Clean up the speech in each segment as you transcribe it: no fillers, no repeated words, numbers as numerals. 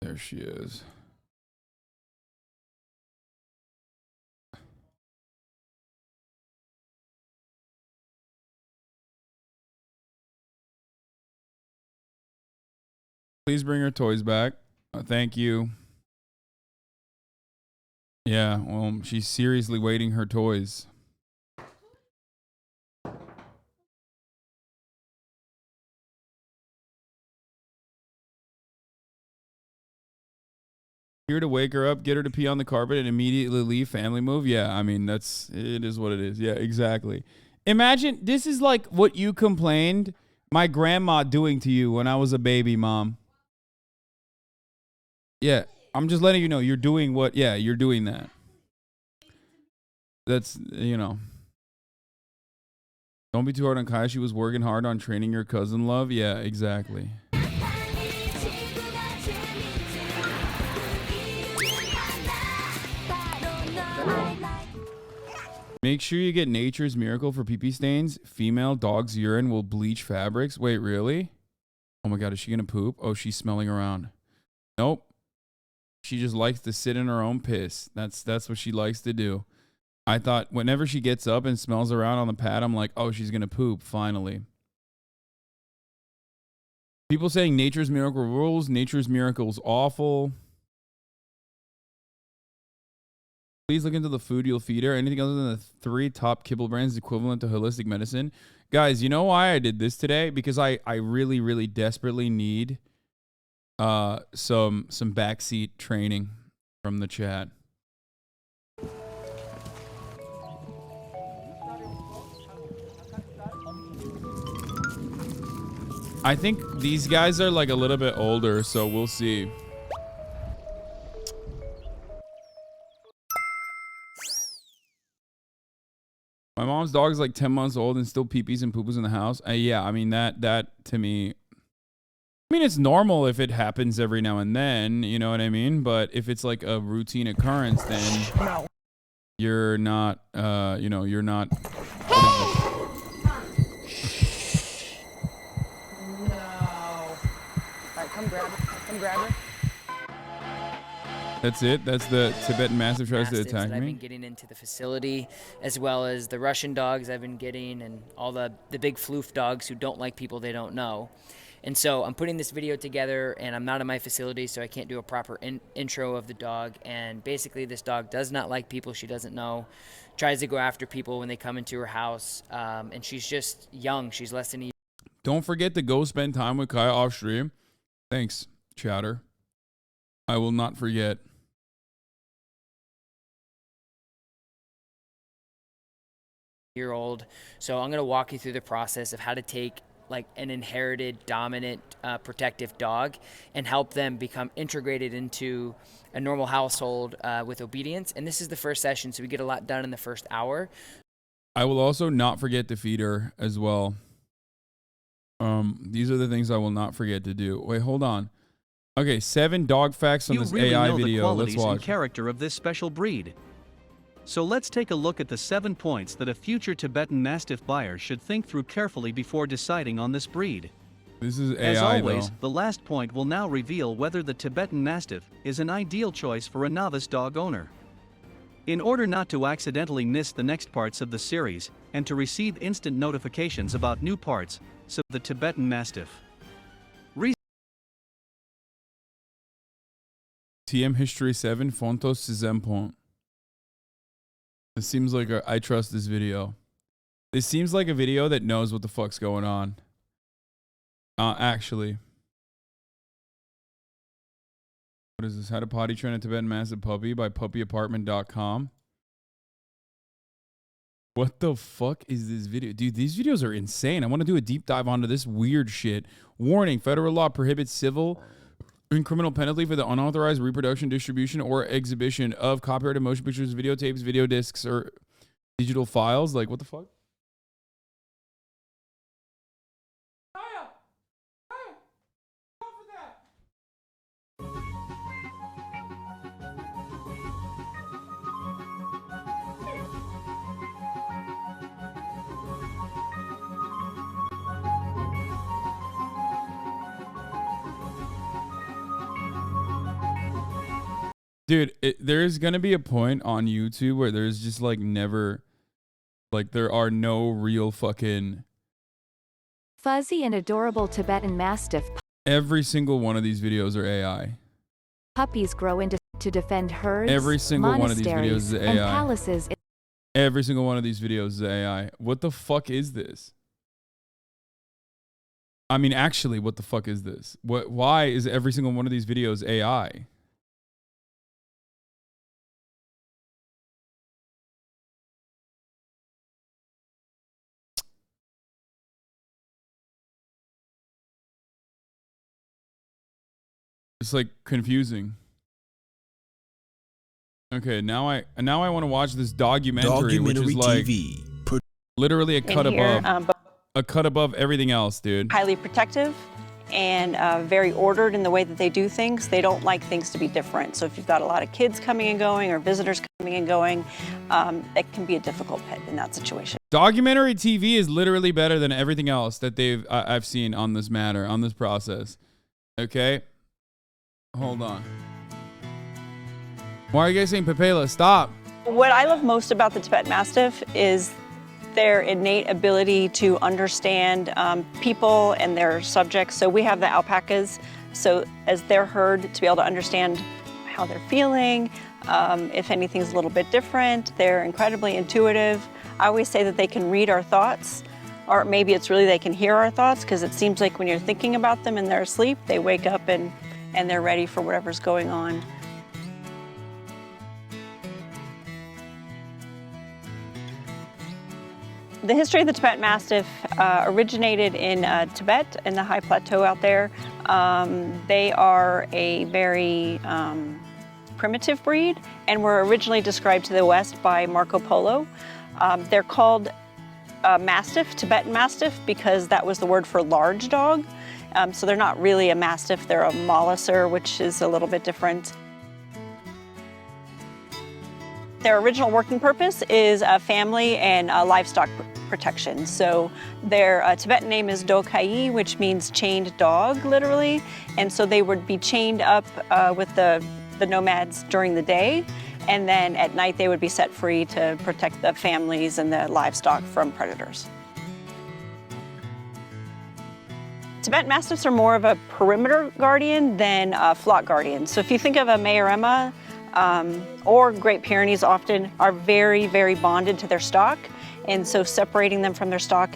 There she is. Please bring her toys back. Thank you. Yeah, well, she's seriously waiting her toys. Here to wake her up, get her to pee on the carpet, and immediately leave. Family move. Yeah, I mean, it is what it is. Yeah, exactly. Imagine this is like what you complained my grandma doing to you when I was a baby, Mom. Yeah, I'm just letting you know you're doing what. Yeah, you're doing that. That's, you know. Don't be too hard on Kaya. She was working hard on training your cousin, love. Yeah, exactly. Make sure you get Nature's Miracle for pee-pee stains. Female dog's urine will bleach fabrics. Wait, really? Oh my God, is she gonna poop? Oh, she's smelling around. Nope. She just likes to sit in her own piss. That's what she likes to do. I thought whenever she gets up and smells around on the pad, I'm like, oh, she's gonna poop, finally. People saying Nature's Miracle rules. Nature's Miracle's awful. Please look into the food you'll feed her. Anything other than the 3 top kibble brands equivalent to holistic medicine. Guys, you know why I did this today? Because I really, really desperately need some backseat training from the chat. I think these guys are like a little bit older, so we'll see. My mom's dog is like 10 months old and still pee-pees and poo-poos in the house. Yeah, I mean, that to me, I mean, it's normal if it happens every now and then, you know what I mean? But if it's like a routine occurrence, then you're not, you know, you're not. No. All right, come grab her. Come grab her. That's it. That's the Tibetan Mastiff tries to attack me. I've been getting into the facility, as well as the Russian dogs I've been getting, and all the big floof dogs who don't like people they don't know. And so I'm putting this video together, and I'm not in my facility, so I can't do a proper intro of the dog. And basically, this dog does not like people she doesn't know, tries to go after people when they come into her house, and she's just young. She's less than a year. Don't forget to go spend time with Kaya off stream. Thanks, chatter. I will not forget. Year-old. So I'm going to walk you through the process of how to take like an inherited dominant protective dog and help them become integrated into a normal household with obedience. And this is the first session, so we get a lot done in the first hour. I will also not forget to feed her as well. These are the things I will not forget to do. Wait, hold on. Okay, 7 dog facts on this really AI know video. The qualities Let's watch. and character of this special breed. So let's take a look at the 7 points that a future Tibetan Mastiff buyer should think through carefully before deciding on this breed. This is AI, As always, though. the last point will now reveal whether the Tibetan Mastiff is an ideal choice for a novice dog owner. In order not to accidentally miss the next parts of the series, and to receive instant notifications about new parts, so the Tibetan Mastiff. TM History 7 Fontos Zempont. This seems like I trust this video. This seems like a video that knows what the fuck's going on. Actually. What is this? How to potty train a Tibetan Mastiff puppy by puppyapartment.com. What the fuck is this video? Dude, these videos are insane. I want to do a deep dive onto this weird shit. Warning, federal law prohibits civil and criminal penalty for the unauthorized reproduction, distribution, or exhibition of copyrighted motion pictures, videotapes, video discs, or digital files. Like, what the fuck? Dude, there's going to be a point on YouTube where there's just like never, like there are no real fucking... Fuzzy and adorable Tibetan Mastiff Every single one of these videos are AI. puppies grow into to defend herds, Every single one of these videos is monasteries, and AI. palaces. Every single one of these videos is AI. What the fuck is this? I mean, actually, what the fuck is this? Why is every single one of these videos AI? It's like confusing. Okay, now I want to watch this documentary which is like TV. Literally a cut here, above, a cut above everything else, dude. Highly protective and very ordered in the way that they do things. They don't like things to be different. So if you've got a lot of kids coming and going or visitors coming and going, it can be a difficult pet in that situation. Documentary TV is literally better than everything else that I've seen on this matter, on this process. Okay? Hold on. Why are you guys saying Pepela? Stop. What I love most about the Tibetan Mastiff is their innate ability to understand people and their subjects. So we have the alpacas, so as they're heard, to be able to understand how they're feeling, if anything's a little bit different. They're incredibly intuitive. I always say that they can read our thoughts, or maybe it's really they can hear our thoughts, because it seems like when you're thinking about them and they're asleep, they wake up and they're ready for whatever's going on. The history of the Tibetan Mastiff originated in Tibet, in the high plateau out there. They are a very primitive breed and were originally described to the West by Marco Polo. They're called Mastiff, Tibetan Mastiff, because that was the word for large dog. So they're not really a Mastiff, they're a Molosser, which is a little bit different. Their original working purpose is family and livestock protection. So their Tibetan name is Do Kai, which means chained dog, literally. And so they would be chained up with the nomads during the day, and then at night they would be set free to protect the families and the livestock from predators. Tibetan Mastiffs are more of a perimeter guardian than a flock guardian. So if you think of a Mayarema, or Great Pyrenees often are very, very bonded to their stock, and so separating them from their stock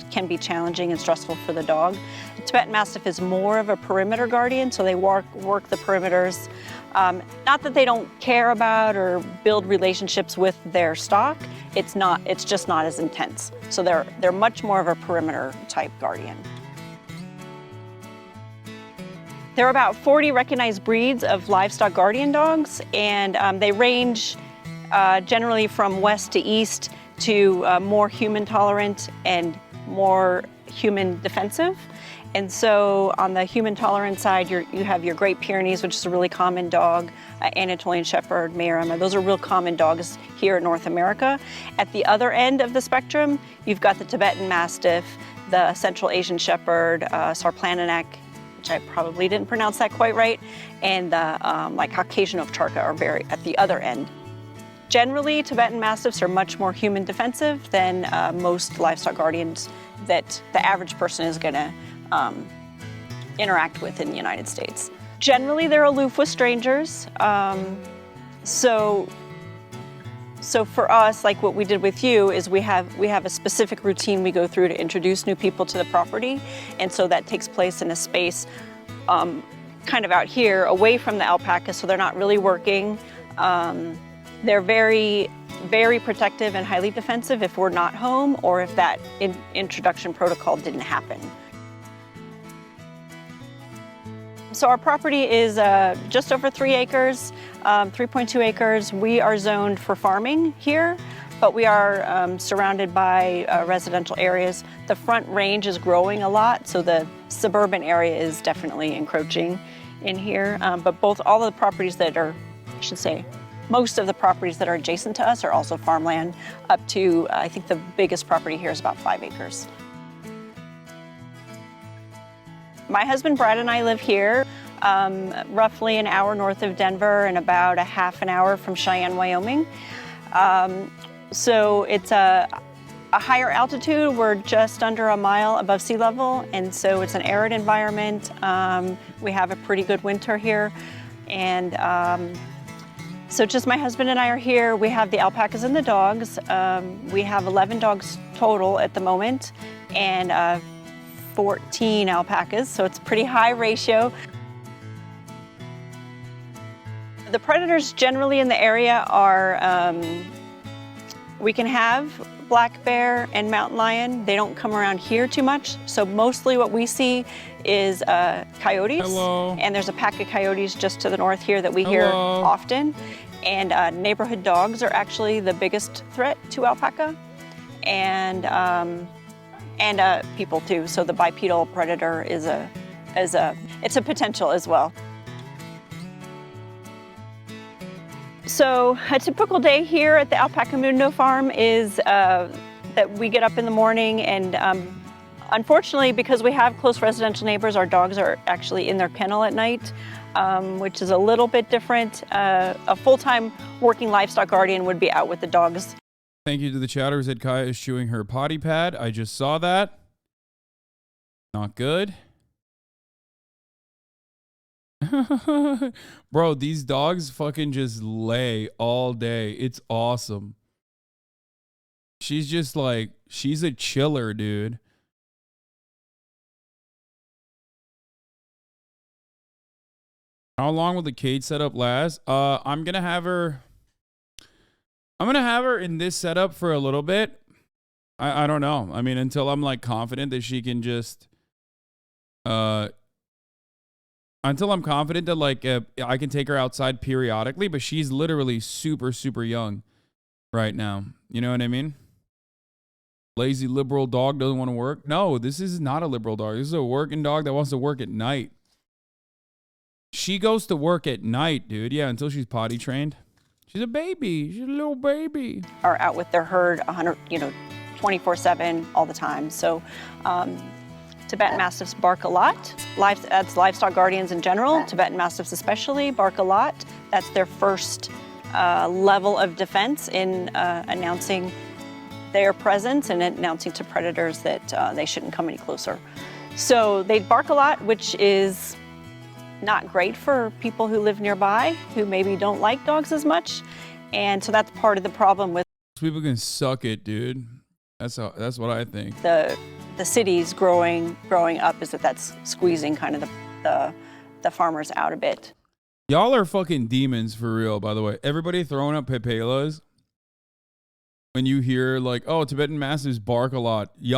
can be challenging and stressful for the dog. The Tibetan Mastiff is more of a perimeter guardian, so they work the perimeters. Not that they don't care about or build relationships with their stock, it's just not as intense. So they're much more of a perimeter type guardian. There are about 40 recognized breeds of livestock guardian dogs, and they range generally from west to east to more human tolerant and more human defensive. And so on the human tolerant side, you have your Great Pyrenees, which is a really common dog, Anatolian Shepherd, Mayarema. Those are real common dogs here in North America. At the other end of the spectrum, you've got the Tibetan Mastiff, the Central Asian Shepherd, Sarplananek, which I probably didn't pronounce that quite right, and the like Caucasian Ovcharka are very at the other end. Generally, Tibetan Mastiffs are much more human defensive than most livestock guardians that the average person is going to interact with in the United States. Generally, they're aloof with strangers. So for us, like what we did with you, is we have a specific routine we go through to introduce new people to the property, and so that takes place in a space kind of out here, away from the alpaca, so they're not really working. They're very, very protective and highly defensive if we're not home or if that introduction protocol didn't happen. So our property is just over 3 acres, 3.2 acres. We are zoned for farming here, but we are surrounded by residential areas. The front range is growing a lot, so the suburban area is definitely encroaching in here. But all of the properties that are, I should say, most of the properties that are adjacent to us are also farmland, up to, I think the biggest property here is about 5 acres. My husband Brad and I live here. roughly an hour north of Denver and about a half an hour from Cheyenne, Wyoming. So it's a higher altitude. We're just under a mile above sea level, and so it's an arid environment. We have a pretty good winter here, and so just my husband and I are here. We have the alpacas and the dogs. We have 11 dogs total at the moment, and 14 alpacas, so it's a pretty high ratio. The predators generally in the area are, we can have black bear and mountain lion. They don't come around here too much, so mostly what we see is coyotes. Hello. And there's a pack of coyotes just to the north here that we hear Hello. often. And neighborhood dogs are actually the biggest threat to alpaca, and people too. So the bipedal predator it's a potential as well. So a typical day here at the Alpaca Mundo farm is that we get up in the morning, and unfortunately, because we have close residential neighbors, our dogs are actually in their kennel at night, which is a little bit different. A full-time working livestock guardian would be out with the dogs. Thank you to the chatter who said Kaya is chewing her potty pad. I just saw that. Not good. Bro, these dogs fucking just lay all day. It's awesome. She's just like, she's a chiller, dude. How long will the cage setup last? I'm gonna have her in this setup for a little bit. I don't know. I mean, until I'm like confident that she can just until I'm confident that like I can take her outside periodically, but she's literally super, super young right now. You know what I mean? Lazy liberal dog doesn't want to work. No, this is not a liberal dog. This is a working dog that wants to work at night. She goes to work at night, dude. Yeah, until she's potty trained. She's a baby. She's a little baby. Are out with their herd 24/7 all the time. So Tibetan Mastiffs bark a lot. That's livestock guardians in general. Tibetan Mastiffs especially bark a lot. That's their first level of defense in announcing their presence and announcing to predators that they shouldn't come any closer. So they bark a lot, which is not great for people who live nearby, who maybe don't like dogs as much. And so that's part of the problem with people can suck it, dude. That's what I think. The cities growing up, is that's squeezing kind of the farmers out a bit. Y'all are fucking demons for real, by the way. Everybody throwing up pepelas when you hear like, oh, Tibetan Mastiffs bark a lot. Y'all